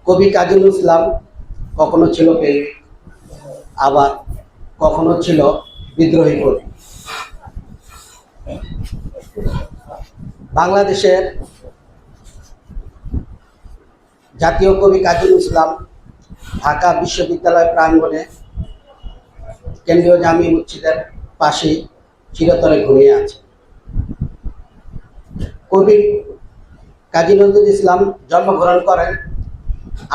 কবি কাজী নজরুল ইসলাম কখনো ছিল প্রেমিক, আবার কখনো ছিল বিদ্রোহী কবি। বাংলাদেশের জাতীয় কবি কাজী নজরুল ইসলাম ঢাকা বিশ্ববিদ্যালয় প্রাঙ্গণে কেন্দ্রীয় জামি মসজিদের পাশে চিরতরে ঘুমিয়ে আছে। কবি কাজী নজরুল ইসলাম জন্মগ্রহণ করেন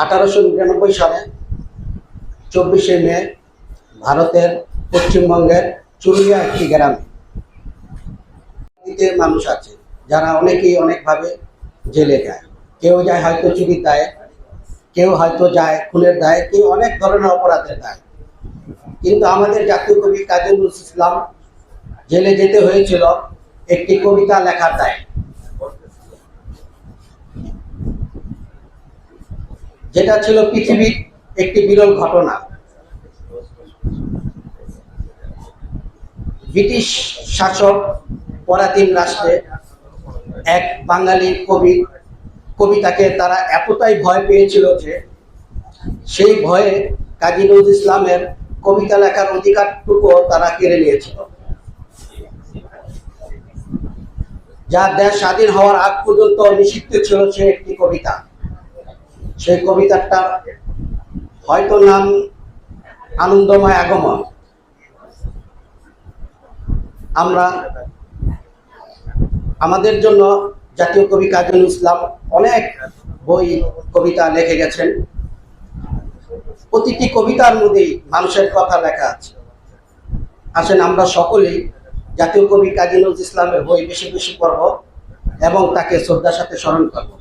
1899 সালে 24শে মে ভারতের পশ্চিমবঙ্গের চুরুলিয়া একটি গ্রামে। মানুষ আছে যারা অনেকেই অনেকভাবে জেলে যায়, কেউ যায় হয়তো চুরির দায়ে, কেউ হয়তো যায় খুনের দায়ে, কেউ অনেক ধরনের অপরাধের দায়ে। কিন্তু আমাদের জাতীয় কবি কাজী নজরুল ইসলাম জেলে যেতে হয়েছিল একটি কবিতা লেখার দায়ে, যেটা ছিল পৃথিবীর একটি বিরল ঘটনা। ব্রিটিশ শাসক পরাধীন রাষ্ট্রে এক বাঙালি কবিতাকে তারা এতটাই ভয় পেয়েছিল যে সেই ভয়ে কাজী নজরুল ইসলামের কবিতা লেখার অধিকারটুকু তারা কেড়ে নিয়েছিল। যা দেশ স্বাধীন হওয়ার আগ পর্যন্ত নিষিদ্ধ ছিল সে একটি কবিতা। সেই কবিতাটা হয়তো নাম আনন্দময় আগমন। আমরা আমাদের জন্য জাতীয় কবি কাজী নজরুল ইসলাম অনেক বই কবিতা লিখে গেছেন। প্রতিটি কবিতার মধ্যেই মানুষের কথা লেখা আছে। আসেন আমরা সকলেই জাতীয় কবি কাজী নজরুল ইসলামের বই বেশি বেশি পড়ব এবং তাকে শ্রদ্ধার সাথে স্মরণ করব।